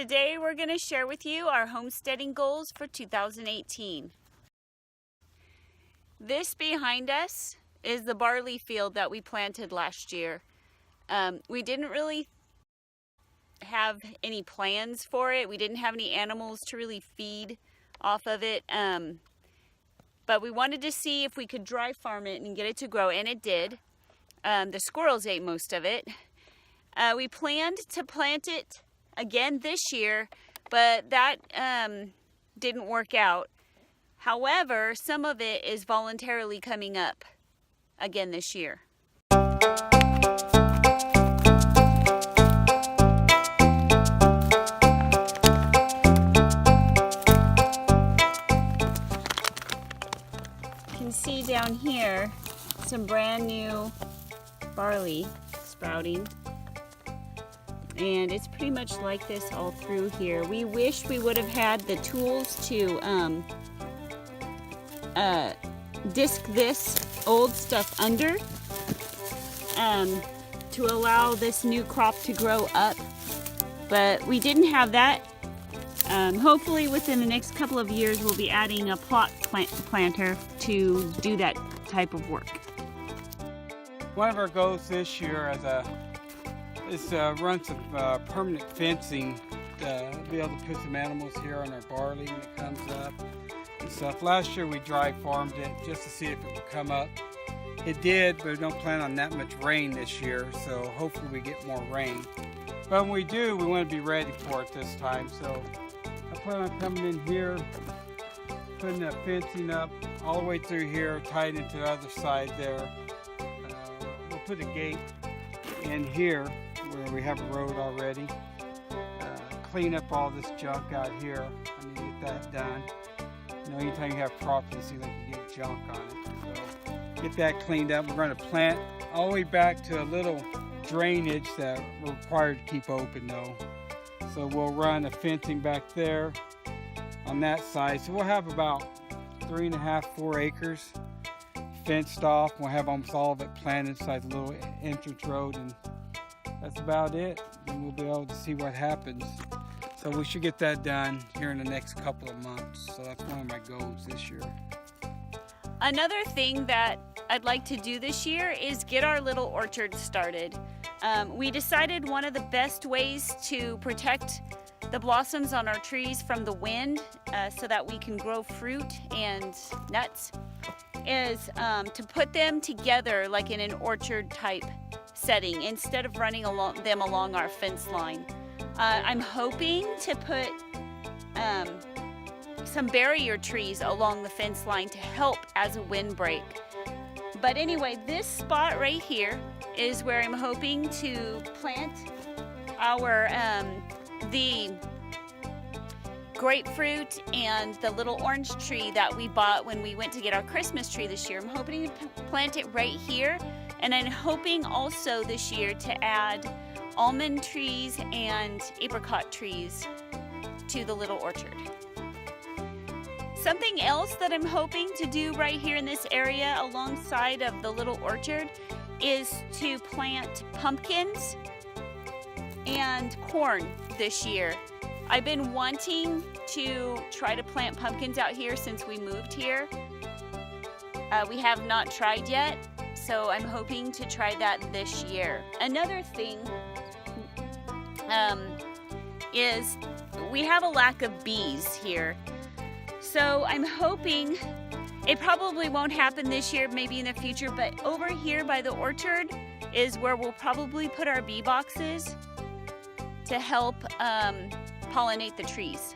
Today we're going to share with you our homesteading goals for 2018. This behind us is the barley field that we planted last year. We didn't really have any plans for it. We didn't have any animals to really feed off of it. But we wanted to see if we could dry farm it and get it to grow, and it did. The squirrels ate most of it. We planned to plant it again this year, but that didn't work out. However, some of it is voluntarily coming up again this year. You can see down here some brand new barley sprouting. And it's pretty much like this all through here. We wish we would have had the tools to disc this old stuff under to allow this new crop to grow up, but we didn't have that. Hopefully within the next couple of years we'll be adding a plot planter to do that type of work. One of our goals this year is run some permanent fencing to be able to put some animals here on our barley when it comes up and stuff. Last year we dry farmed it just to see if it would come up. It did, but we don't plan on that much rain this year, so hopefully we get more rain. But when we do, we want to be ready for it this time. So I plan on coming in here, putting that fencing up all the way through here, tied into the other side there. We'll put a gate in here where we have a road already. Clean up all this junk out here. I need to get that done. You know, anytime you have property, it seems like you get junk on it. So get that cleaned up. We're going to plant all the way back to a little drainage that we're required to keep open though. So we'll run a fencing back there on that side. So we'll have about 3.5, 4 acres fenced off. We'll have almost all of it planted inside the little entrance road, and that's about it. And we'll be able to see what happens. So we should get that done here in the next couple of months. So that's one of my goals this year. Another thing that I'd like to do this year is get our little orchard started. We decided one of the best ways to protect the blossoms on our trees from the wind so that we can grow fruit and nuts is to put them together like in an orchard type setting instead of running them along our fence line. I'm hoping to put some barrier trees along the fence line to help as a windbreak. But anyway, this spot right here is where I'm hoping to plant our the grapefruit and the little orange tree that we bought when we went to get our Christmas tree this year. I'm hoping to plant it right here, and I'm hoping also this year to add almond trees and apricot trees to the little orchard. Something else that I'm hoping to do right here in this area alongside of the little orchard is to plant pumpkins and corn this year. I've been wanting to try to plant pumpkins out here since we moved here. We have not tried yet, so I'm hoping to try that this year. Another thing is we have a lack of bees here. So I'm hoping, it probably won't happen this year, maybe in the future, but over here by the orchard is where we'll probably put our bee boxes to help pollinate the trees.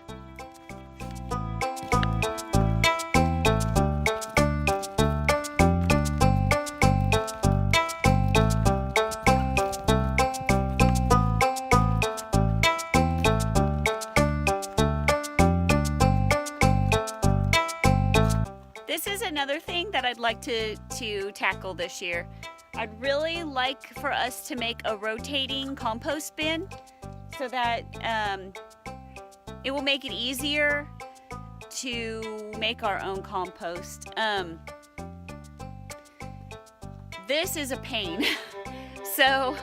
This is another thing that I'd like to tackle this year. I'd really like for us to make a rotating compost bin so that it will make it easier to make our own compost. This is a pain. So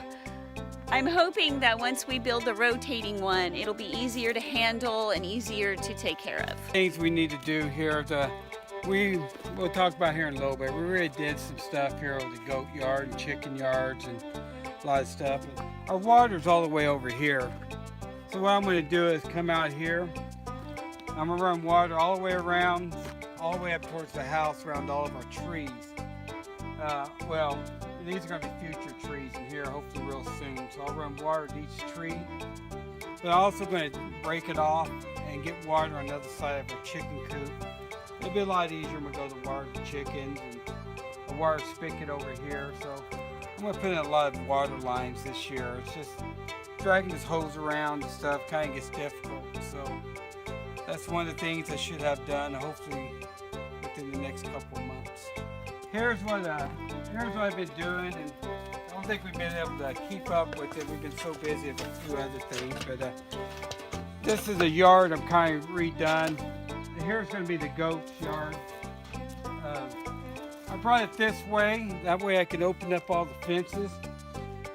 I'm hoping that once we build the rotating one, it'll be easier to handle and easier to take care of. Things we need to do here, we'll talk about here in a little bit. We really did some stuff here with the goat yard and chicken yards and a lot of stuff. Our water's all the way over here. So what I'm going to do is come out here. I'm going to run water all the way around, all the way up towards the house, around all of our trees. Well, these are going to be future trees in here, hopefully real soon. So I'll run water to each tree. But I'm also going to break it off and get water on the other side of our chicken coop. It'll be a lot easier when we go to water the chickens and the water spigot over here. So I'm going to put in a lot of water lines this year. It's just dragging this hose around and stuff kind of gets difficult. So that's one of the things I should have done, hopefully within the next couple of months. Here's what I've been doing, and I don't think we've been able to keep up with it. We've been so busy with a few other things, but this is a yard I'm kind of redone. Here's going to be the goat's yard. I brought it this way. That way I can open up all the fences.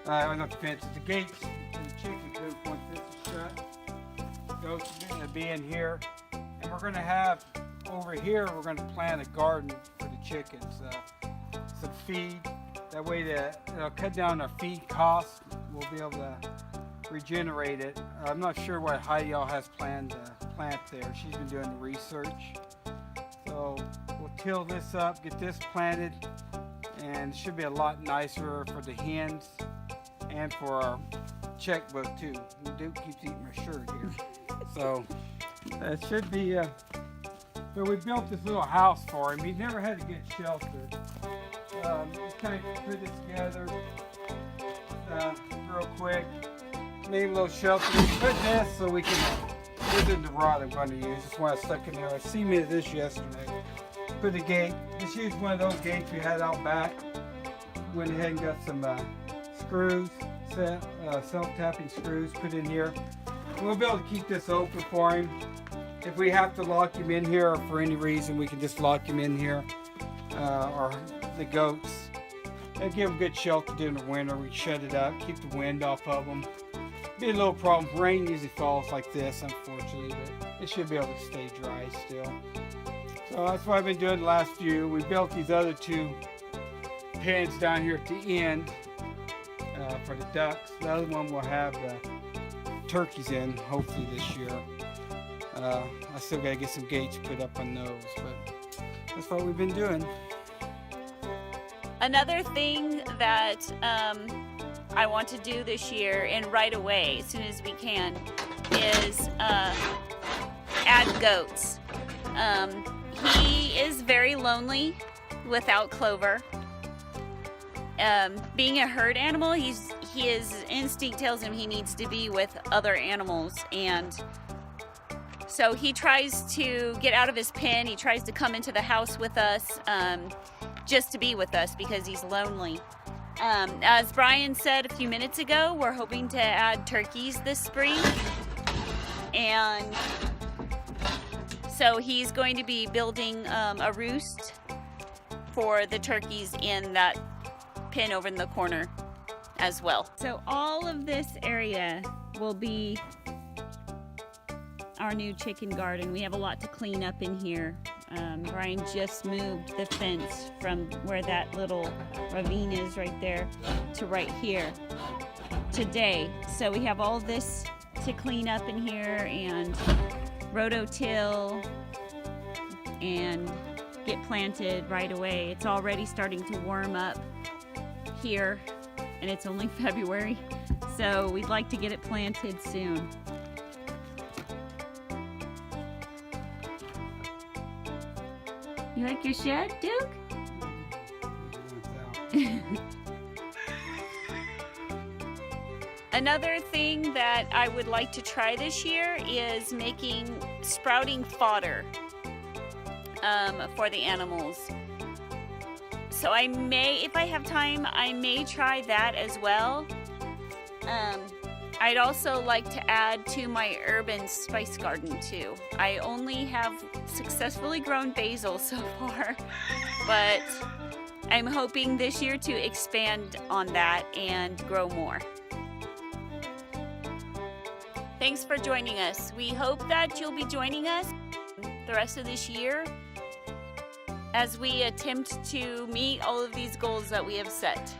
Not the fences, the gates to the chicken coop once this is shut. Goats are going to be in here. And we're going to have, over here, we're going to plant a garden for the chickens. Some feed. That way it'll cut down our feed costs. We'll be able to regenerate it. I'm not sure what Heidi has planned to plant there. She's been doing the research. So we'll till this up, get this planted, and it should be a lot nicer for the hens and for our checkbook too. Duke keeps eating my shirt here. So it should be, so we built this little house for him. He never had a good shelter. Just kind of put it together real quick. Made a little shelter. We put this so we can, this is the rod I'm going to use. This one I stuck in there. I cemented this yesterday. Put a gate. Just use one of those gates we had out back. Went ahead and got some screws, self-tapping screws put in here. We'll be able to keep this open for him. If we have to lock him in here or for any reason, we can just lock him in here. Or the goats. It'll give them good shelter during the winter. We shut it up, keep the wind off of them. Be a little problem. Rain usually falls like this, unfortunately, but it should be able to stay dry still. So that's what I've been doing the last few. We built these other two pens down here at the end for the ducks. The other one will have the turkeys in, hopefully this year. I still got to get some gates put up on those, but that's what we've been doing. Another thing that I want to do this year, and right away, as soon as we can, is add goats. He is very lonely without Clover. Being a herd animal, his instinct tells him he needs to be with other animals, and so he tries to get out of his pen. He tries to come into the house with us, just to be with us because he's lonely. As Brian said a few minutes ago, we're hoping to add turkeys this spring, and so he's going to be building a roost for the turkeys in that pen over in the corner as well. So all of this area will be our new chicken garden. We have a lot to clean up in here. Brian just moved the fence from where that little ravine is right there to right here today. So we have all this to clean up in here and rototill and get planted right away. It's already starting to warm up here and it's only February, so we'd like to get it planted soon. You like your shed, Duke? Another thing that I would like to try this year is making sprouting fodder for the animals. So I may, if I have time, I may try that as well. I'd also like to add to my urban spice garden too. I only have successfully grown basil so far, but I'm hoping this year to expand on that and grow more. Thanks for joining us. We hope that you'll be joining us the rest of this year as we attempt to meet all of these goals that we have set.